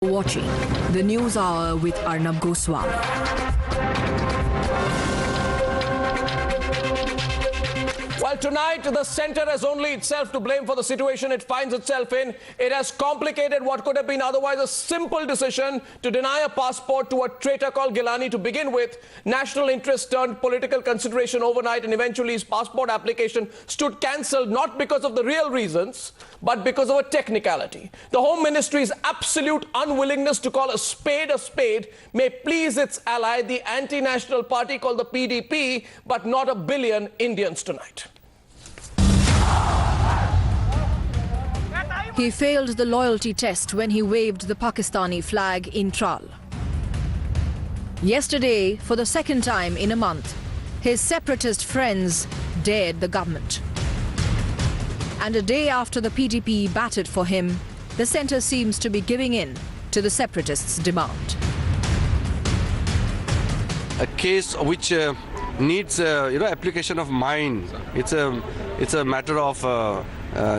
Watching the News Hour with Arnab Goswami. Well, tonight, the centre has only itself to blame for the situation it finds itself in. It has complicated what could have been otherwise a simple decision to deny a passport to a traitor called Gilani to begin with. National interest turned political consideration overnight, and eventually his passport application stood cancelled, not because of the real reasons, but because of a technicality. The Home Ministry's absolute unwillingness to call a spade may please its ally, the anti-national party called the PDP, but not a billion Indians tonight. He failed the loyalty test when he waved the Pakistani flag in Tral. Yesterday, for the second time in a month, his separatist friends dared the government. And a day after the PDP batted for him, the centre seems to be giving in to the separatists' demand. A case which needs application of mind. It's a matter of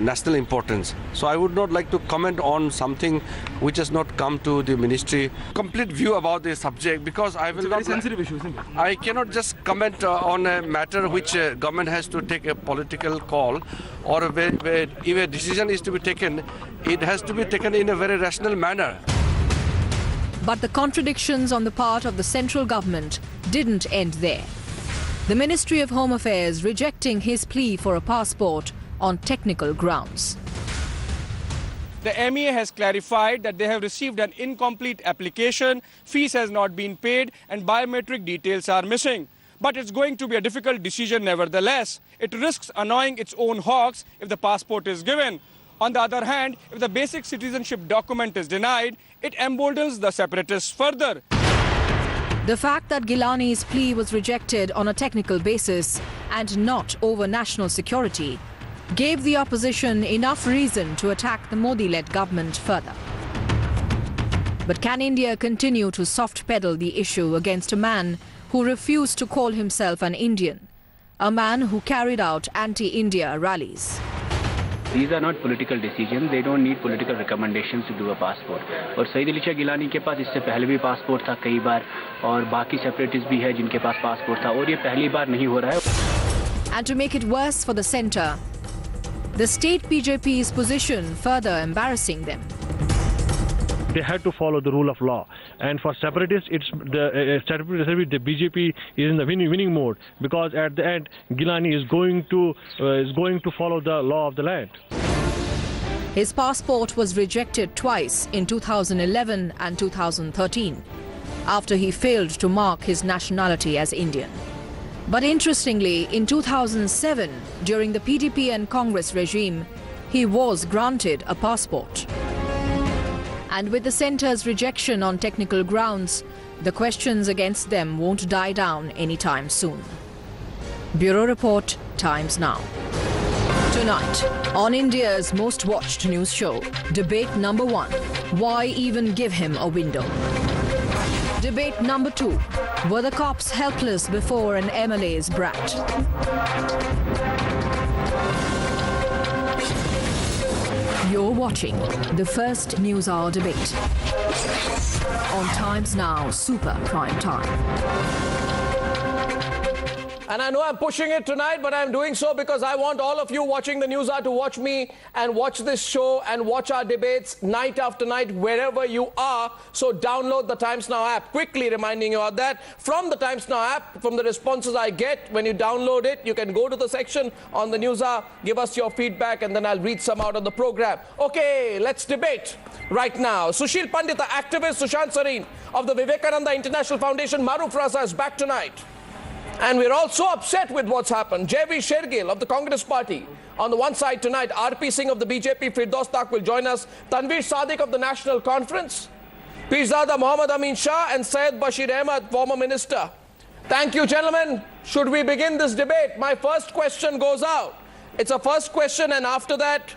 national importance. So I would not like to comment on something which has not come to the ministry. Complete view about this subject, because I will not. It's a very sensitive issue, isn't it? I cannot just comment on a matter which government has to take a political call, or if a decision is to be taken, it has to be taken in a very rational manner. But the contradictions on the part of the central government didn't end there. The Ministry of Home Affairs rejecting his plea for a passport on technical grounds. The MEA has clarified that they have received an incomplete application, fees has not been paid, and biometric details are missing. But it's going to be a difficult decision nevertheless. It risks annoying its own hawks if the passport is given. On the other hand, if the basic citizenship document is denied, it emboldens the separatists further. The fact that Gilani's plea was rejected on a technical basis and not over national security gave the opposition enough reason to attack the Modi-led government further. But can India continue to soft-pedal the issue against a man who refused to call himself an Indian, a man who carried out anti-India rallies? These are not political decisions. They don't need political recommendations to do a passport. और सईद अली शाह गिलानी के पास इससे पहले भी passport था कई बार, और बाकी separatist भी है जिनके पास पासपोर्ट था, और ये पहली बार नहीं हो रहा है. And to make it worse for the centre, the state BJP's position further embarrassing them. They had to follow the rule of law, and for separatists, the BJP is in the winning mode, because at the end, Gilani is going to follow the law of the land. His passport was rejected twice in 2011 and 2013, after he failed to mark his nationality as Indian. But interestingly, in 2007, during the PDP and Congress regime, he was granted a passport. And with the centre's rejection on technical grounds, the questions against them won't die down anytime soon. Bureau Report, Times Now. Tonight, on India's most watched news show, debate number 1, why even give him a window? Debate number 2, were the cops helpless before an MLA's brat? You're watching the first News Hour debate on Times Now Super Prime Time. And I know I'm pushing it tonight, but I'm doing so because I want all of you watching the News Hour to watch me and watch this show and watch our debates night after night wherever you are. So download the TimesNow app. Quickly reminding you of that. From the TimesNow app, from the responses I get when you download it, you can go to the section on the News Hour, give us your feedback, and then I'll read some out on the program. Okay, let's debate right now. Sushil Pandit, the activist, Sushant Sareen of the Vivekananda International Foundation, Maruf Raza is back tonight. And we're all so upset with what's happened. Jaiveer Shergill of the Congress Party on the one side tonight. RP Singh of the BJP, Firdaus Tak will join us. Tanveer Sadiq of the National Conference. Pirzada Mohammad Amin Shah and Syed Bashir Ahmad, former minister. Thank you, gentlemen. Should we begin this debate? My first question goes out. It's a first question, and after that,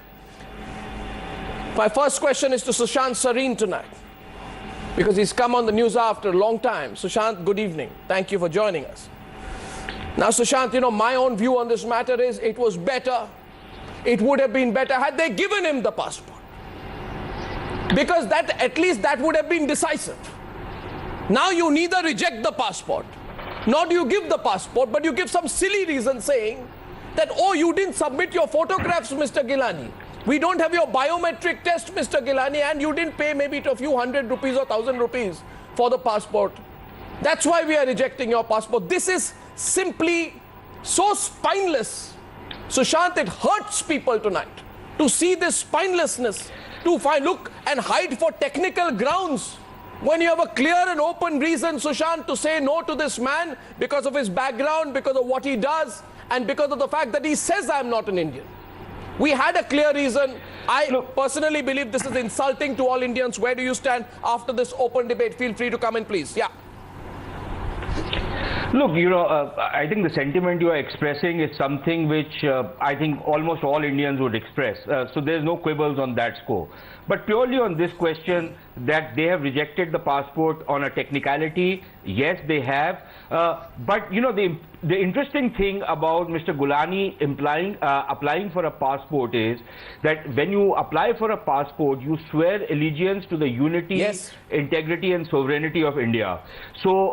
my first question is to Sushant Sareen tonight, because he's come on the news after a long time. Sushant, good evening. Thank you for joining us. Now, Sushant, you know, my own view on this matter is it was better, it would have been better had they given him the passport. Because that, at least that would have been decisive. Now you neither reject the passport, nor do you give the passport, but you give some silly reason saying that, oh, you didn't submit your photographs, Mr. Gilani. We don't have your biometric test, Mr. Gilani, and you didn't pay maybe a few hundred rupees or 1,000 rupees for the passport. That's why we are rejecting your passport. This is simply so spineless. Sushant, it hurts people tonight to see this spinelessness, to look and hide for technical grounds when you have a clear and open reason, Sushant, to say no to this man because of his background, because of what he does, and because of the fact that he says I'm not an Indian. We had a clear reason. I personally believe this is insulting to all Indians. Where do you stand after this open debate? Feel free to come in, please. Yeah. Look, I think the sentiment you are expressing is something which I think almost all Indians would express. So there's no quibbles on that score. But purely on this question that they have rejected the passport on a technicality, yes, they have. But, the interesting thing about Mr. Gilani applying for a passport is that when you apply for a passport, you swear allegiance to the unity, yes, integrity and sovereignty of India. So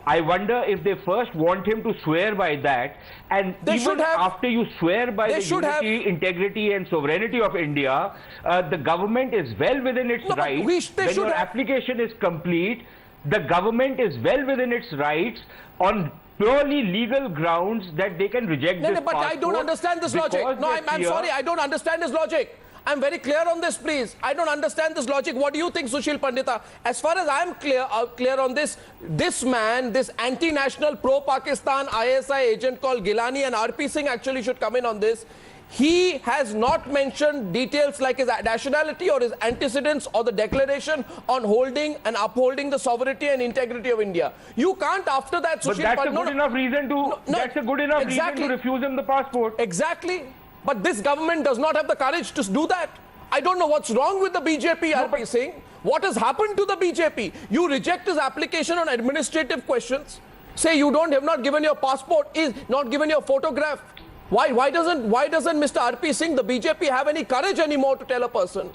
I wonder if they first want him to swear by that, and they even after you swear by the unity, integrity and sovereignty of India, the government is well within its rights. When your application is complete, the government is well within its rights on purely legal grounds that they can reject this but I don't understand this logic. No, I'm sorry, I don't understand this logic. I'm very clear on this, please. I don't understand this logic. What do you think, Sushil Pandita? As far as I'm clear on this, this man, this anti-national pro-Pakistan ISI agent called Gilani, and RP Singh actually should come in on this. He has not mentioned details like his nationality or his antecedents or the declaration on holding and upholding the sovereignty and integrity of India. You can't after that, Sushil. But that's a good enough reason to that's a good enough reason to refuse him the passport. Exactly. But this government does not have the courage to do that. I don't know what's wrong with the BJP, RP Singh. What has happened to the BJP? You reject his application on administrative questions. Say you have not given your passport, is not given your photograph. Why doesn't Mr. RP Singh, the BJP, have any courage anymore to tell a person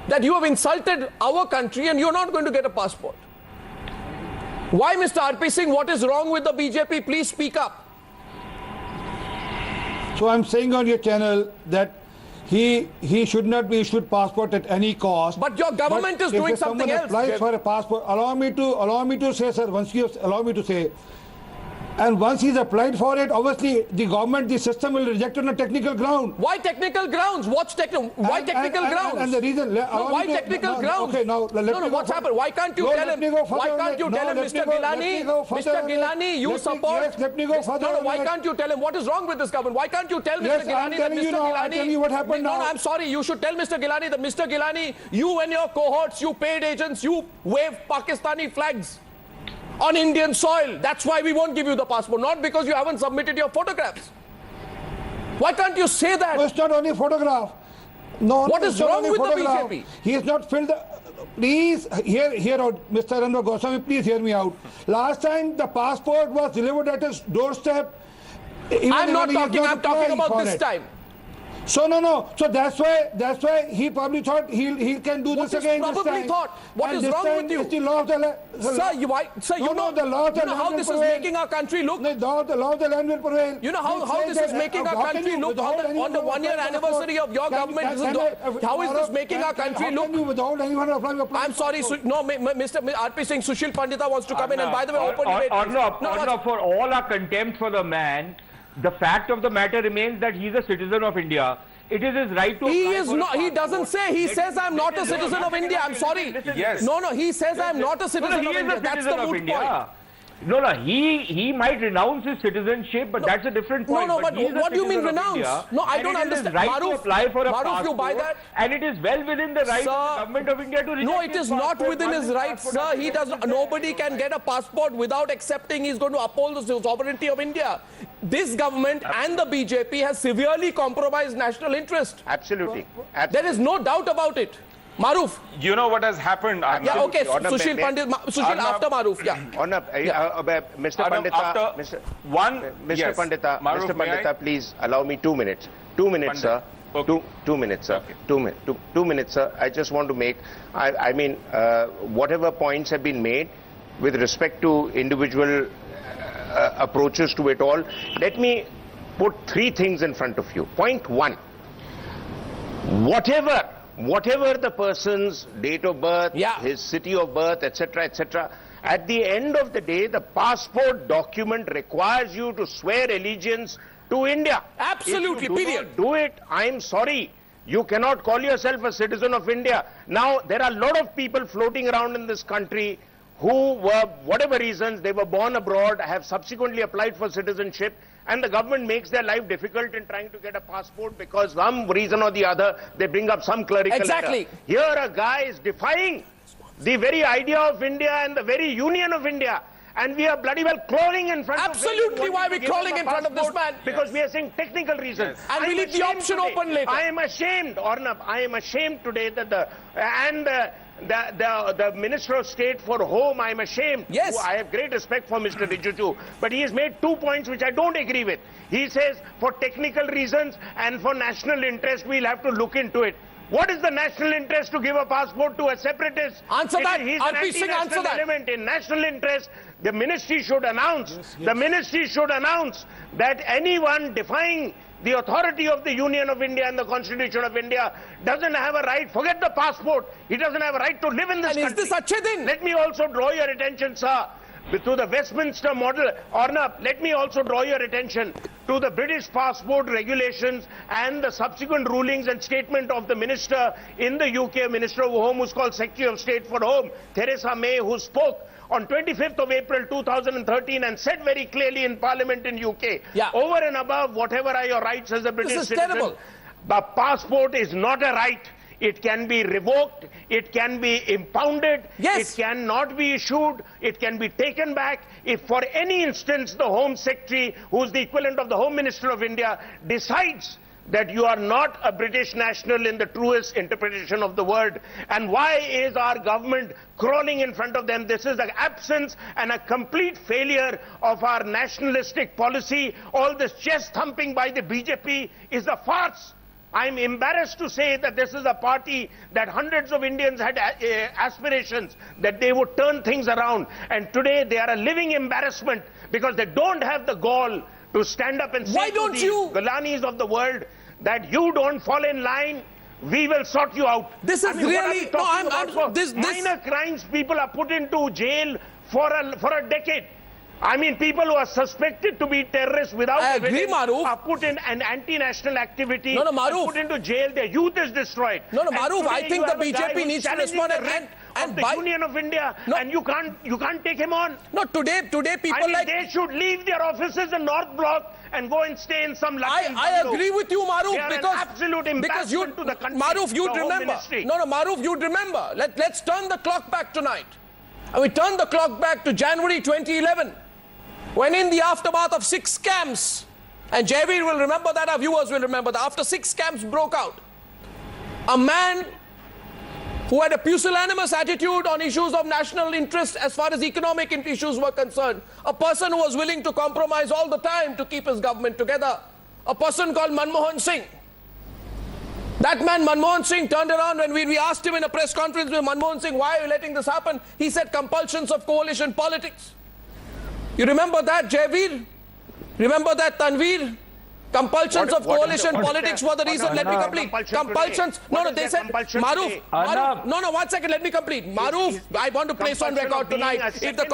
that you have insulted our country and you're not going to get a passport? Why, Mr. RP Singh, what is wrong with the BJP? Please speak up. So I'm saying on your channel that he should not be issued passport at any cost. But your government is doing something else. If someone applies for a passport, allow me to say, sir, once you allow me to say, and once he's applied for it, obviously the government, the system will reject it on a technical ground. Why technical grounds? What's technical? Why technical grounds? And the reason. Why technical grounds? Okay, now let me what's happened? Why can't you tell him? Why can't you tell him, Mr. Gilani? Mr. Gilani, you support. Yes, let me go further. No, why can't you tell him what is wrong with this government? Why can't you tell Mr. Gilani that Mr. Gilani? I'll tell you what happened now. No, I'm sorry. You should tell Mr. Gilani that Mr. Gilani, you and your cohorts, you paid agents, you wave Pakistani flags on Indian soil. That's why we won't give you the passport, not because you haven't submitted your photographs. Why can't you say that? No, it's not only photograph. No, what is wrong with the BJP? He has not filled the... Please, hear out, Mr. Ranva Goswami, please hear me out. Last time the passport was delivered at his doorstep. I'm not talking, I'm talking about this time. So no. So that's why he probably thought he can do this again. Probably thought. What is wrong with you? It's the law of the land. Sir, you know the law of the land how this is making our country look? The law of the land will prevail. You know how this is making our country look on the 1 year anniversary of your government? How is this making our country look? I'm sorry, no, Mr. RP Singh, Sushil Pandita wants to come in, and by the way, open debate. Arnab, for all our contempt for the man, the fact of the matter remains that he is a citizen of India. It is his right to. He is not. He doesn't say. He says I'm not a citizen of India. I'm sorry. Yes. No. He says I'm not a citizen of India. That's the moot point. No. He might renounce his citizenship, but that's a different point. No, but what do you mean renounce? No, I don't understand. Maruf, apply for a passport, you buy that? And it is well within the right of the government of India to reject. No, it is not within his rights, sir. He does not. Nobody can get a passport without accepting he's going to uphold the sovereignty of India. This government and the BJP has severely compromised national interest. Absolutely. There is no doubt about it. Maruf. You know what has happened? Yeah, okay. Sushil Pandit. Sushil after Maruf. Yeah. Mr. Pandita. Mr. Pandita, please allow me 2 minutes. 2 minutes, sir. Okay. Two minutes, sir. Okay. 2 minutes, sir. I just want to make, whatever points have been made with respect to individual approaches to it all, let me put 3 things in front of you. Point 1, whatever the person's date of birth, his city of birth, etc., etc., at the end of the day, the passport document requires you to swear allegiance to India. Absolutely, if you do not do it, I'm sorry. You cannot call yourself a citizen of India. Now, there are a lot of people floating around in this country who were, whatever reasons, they were born abroad, have subsequently applied for citizenship, and the government makes their life difficult in trying to get a passport because some reason or the other, they bring up some clerical error. Here a guy is defying the very idea of India and the very union of India. And we are bloody well crawling in front of him. Absolutely, why are we crawling in front of this man? Because we are saying technical reasons. And we leave the option open later. I am ashamed, Ornab, I am ashamed today that the Minister of State for Home, I am ashamed. Yes. I have great respect for Mr. Rijiju, but he has made 2 points which I don't agree with. He says for technical reasons and for national interest, we'll have to look into it. What is the national interest to give a passport to a separatist? Answer that. He's an anti-national element. In national interest, the ministry should announce. The ministry should announce that anyone defying the authority of the Union of India and the Constitution of India doesn't have a right. Forget the passport. He doesn't have a right to live in this country. Is this achhe din? Let me also draw your attention, sir, to the Westminster model. Ornab, let me also draw your attention to the British passport regulations and the subsequent rulings and statement of the minister in the UK, Minister of Home, who's called Secretary of State for Home, Theresa May, who spoke on 25th of April 2013 and said very clearly in Parliament in UK, over and above whatever are your rights as a British citizen, terrible. The passport is not a right. It can be revoked, it can be impounded, it cannot be issued, it can be taken back if for any instance the Home Secretary, who is the equivalent of the Home Minister of India, decides that you are not a British national in the truest interpretation of the word. And why is our government crawling in front of them? This is the absence and a complete failure of our nationalistic policy. All this chest thumping by the BJP is a farce. I'm embarrassed to say that this is a party that hundreds of Indians had aspirations that they would turn things around. And today they are a living embarrassment because they don't have the gall to stand up and say to the Gilanis of the world that you don't fall in line, we will sort you out. This is really... minor crimes, people are put into jail for a decade. I mean, people who are suspected to be terrorists without evidence are put in an anti-national activity, put into jail, their youth is destroyed. Maruf, I think the BJP needs to respond and the Union of India, and you can't take him on. No, today people they should leave their offices in North Block and go and stay in some I agree with you, Maruf, because you, to the country, Maruf, you'd remember. Maruf, you'd remember. Let's turn the clock back tonight. And we turn the clock back to January 2011. When in the aftermath of 6 scams, and Jaiveer will remember that, our viewers will remember that, after 6 scams broke out, a man who had a pusillanimous attitude on issues of national interest as far as economic issues were concerned, a person who was willing to compromise all the time to keep his government together, a person called Manmohan Singh. That man, Manmohan Singh, turned around when we asked him in a press conference with Manmohan Singh, why are you letting this happen? He said compulsions of coalition politics. You remember that, Jaiveer? Remember that, Tanveer? Compulsions of coalition politics were the reason. Let me complete. Compulsions. No, they said, Maruf, no, 1 second, let me complete. Maruf, I want to place on record tonight. If the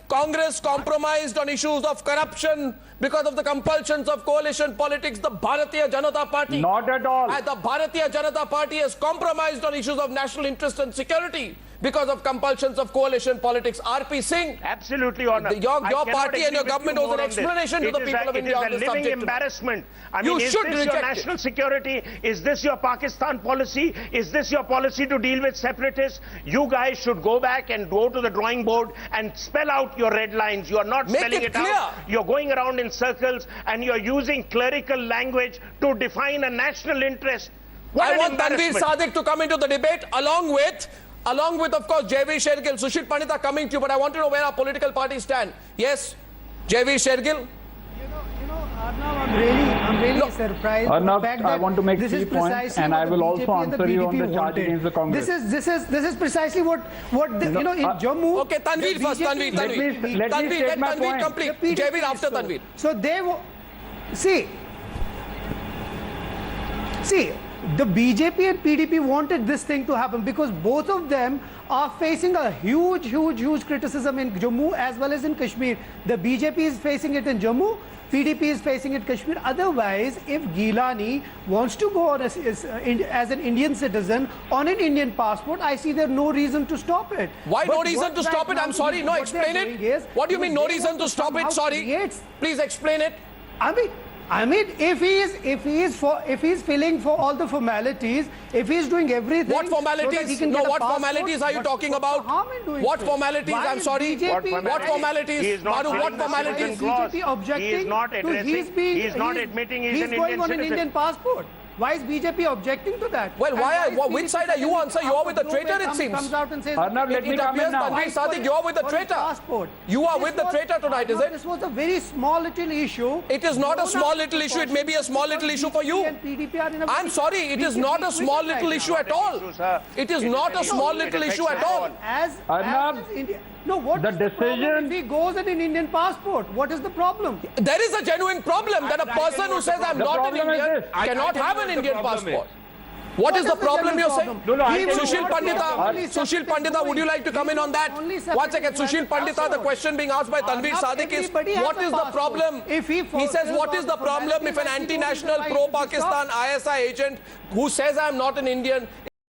Congress compromised on issues of corruption because of the compulsions of coalition politics, the Bharatiya Janata Party. Not at all. The Bharatiya Janata Party has compromised on issues of national interest and security because of compulsions of coalition politics. R.P. Singh. Absolutely, Honor. Your party and your government was an explanation to the people of India on this subject. It is a living embarrassment. I mean, is this your national security? Is this your Pakistan policy? Is this your policy to deal with separatists? You guys should go back and go to the drawing board and spell out your red lines. You are not spelling it out. You're going around in circles and you're using clerical language to define a national interest. I want Tanveer Sadiq to come into the debate along with, of course, Jaiveer Shergill. Sushil Pandita coming to you, but I want to know where our political parties stand. Yes, Jaiveer Shergill. You know, I'm really surprised. Arnab, the fact I that want to make this 3 is points, and I will also answer you on the charge against the Congress. This is precisely what the, in Jammu. Okay, Tanveer first. Tanveer. Let me state my Tanveer point. complete. Jaiveer after Tanveer. So they see, the BJP and PDP wanted this thing to happen because both of them are facing a huge criticism in Jammu as well as in Kashmir. The BJP is facing it in Jammu, PDP is facing it in Kashmir. Otherwise, if Gilani wants to go on as an Indian citizen on an Indian passport, I see there's no reason to stop it. Why no reason to stop it? I'm sorry. No, explain it. What do you mean no reason to stop it? Sorry. Please explain it. I mean, if he's filling for all the formalities, if he's doing everything, what formalities? So no, what formalities are you talking about? What formalities? I'm sorry. What formalities? He is not what formalities? He is not addressing. He is not admitting he's an Indian going on citizen. an Indian passport. Why is BJP objecting to that? Well, which side are you on, sir? You're with the traitor, it seems. Comes out and says, Arnab, let me come in now. Tanveer Sadiq, you're with the traitor. You are with the traitor tonight, is it? This was a very small little issue. It is not a small little issue. It may be a small little issue for you. I'm sorry, it is not a small little issue at all. It is not a small little issue at all. No, what is the problem if he goes in an Indian passport? What is the problem? There is a genuine problem that a person who says I'm not an Indian cannot have an Indian passport. What is the problem you're saying? Sushil Pandita, would you like to come in on that? 1 second, Sushil Pandita, the question being asked by Tanveer Sadiq is, what is the problem? He says, what is the problem if an anti-national, pro-Pakistan ISI agent who says I'm not an Indian